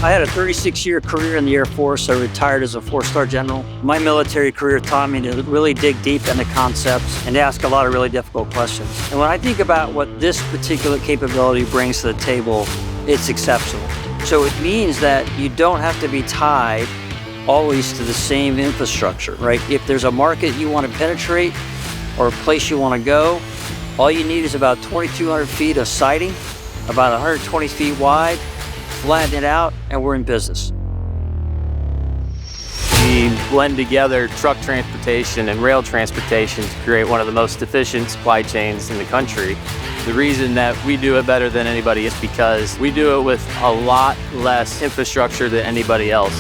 I had a 36-year career in the Air Force. I retired as a 4-star general. My military career taught me to really dig deep into concepts and ask a lot of really difficult questions. And when I think about what this particular capability brings to the table, it's exceptional. So it means that you don't have to be tied always to the same infrastructure, right? If there's a market you want to penetrate or a place you want to go, all you need is about 2,200 feet of siding, about 120 feet wide, flatten it out, and we're in business. We blend together truck transportation and rail transportation to create one of the most efficient supply chains in the country. The reason that we do it better than anybody is because we do it with a lot less infrastructure than anybody else.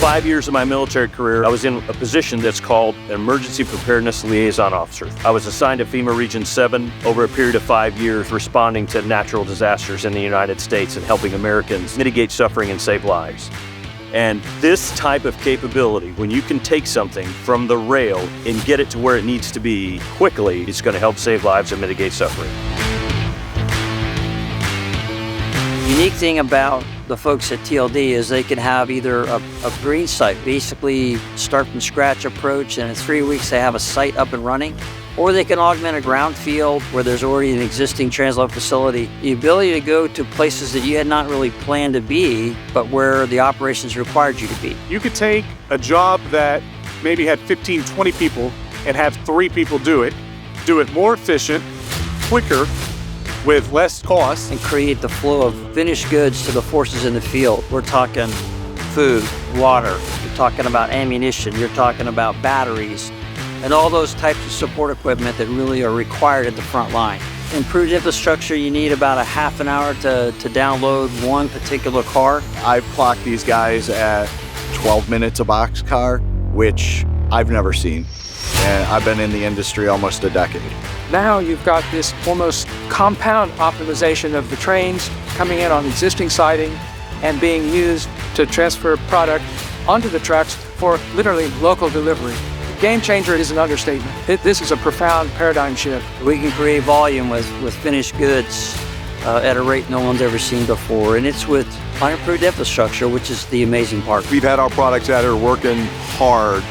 5 years of my military career, I was in a position that's called an Emergency Preparedness Liaison Officer. I was assigned to FEMA Region 7 over a period of 5 years, responding to natural disasters in the United States and helping Americans mitigate suffering and save lives. And this type of capability, when you can take something from the rail and get it to where it needs to be quickly, it's going to help save lives and mitigate suffering. Unique thing about the folks at TLD is they can have either a green site, basically start from scratch approach, and in 3 weeks they have a site up and running, or they can augment a ground field where there's already an existing transload facility. The ability to go to places that you had not really planned to be, but where the operations required you to be. You could take a job that maybe had 15, 20 people and have 3 people do it more efficient, quicker, with less cost. And create the flow of finished goods to the forces in the field. We're talking food, water, you're talking about ammunition, you're talking about batteries, and all those types of support equipment that really are required at the front line. Improved infrastructure, you need about a half an hour to download one particular car. I've clocked these guys at 12 minutes a boxcar, which I've never seen. And I've been in the industry almost a decade. Now you've got this almost compound optimization of the trains coming in on existing siding and being used to transfer product onto the trucks for literally local delivery. Game changer is an understatement. This is a profound paradigm shift. We can create volume with finished goods at a rate no one's ever seen before, and it's with unimproved infrastructure, which is the amazing part. We've had our products out here working hard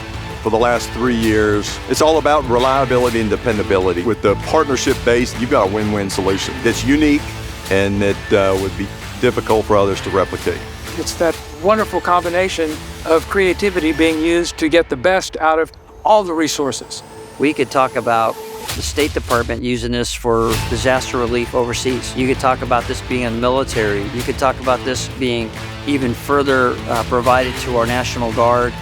for the last 3 years. It's all about reliability and dependability. With the partnership base, you've got a win-win solution that's unique and that would be difficult for others to replicate. It's that wonderful combination of creativity being used to get the best out of all the resources. We could talk about the State Department using this for disaster relief overseas. You could talk about this being in the military. You could talk about this being even further provided to our National Guard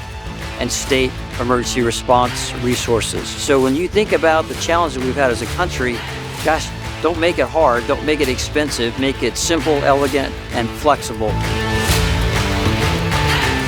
and state emergency response resources. So when you think about the challenge that we've had as a country, gosh, don't make it hard, don't make it expensive, make it simple, elegant, and flexible.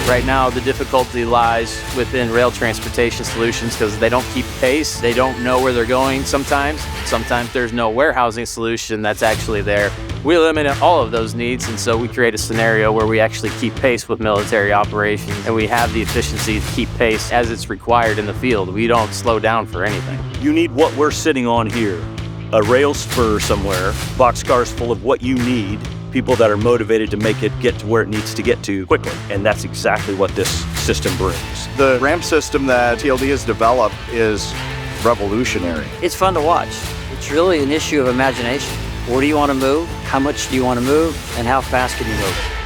Right now, the difficulty lies within rail transportation solutions because they don't keep pace. They don't know where they're going sometimes. Sometimes there's no warehousing solution that's actually there. We eliminate all of those needs, and so we create a scenario where we actually keep pace with military operations, and we have the efficiency to keep pace as it's required in the field. We don't slow down for anything. You need what we're sitting on here, a rail spur somewhere, boxcars full of what you need, people that are motivated to make it get to where it needs to get to quickly. And that's exactly what this system brings. The ramp system that TLD has developed is revolutionary. It's fun to watch. It's really an issue of imagination. Where do you want to move? How much do you want to move? And how fast can you move?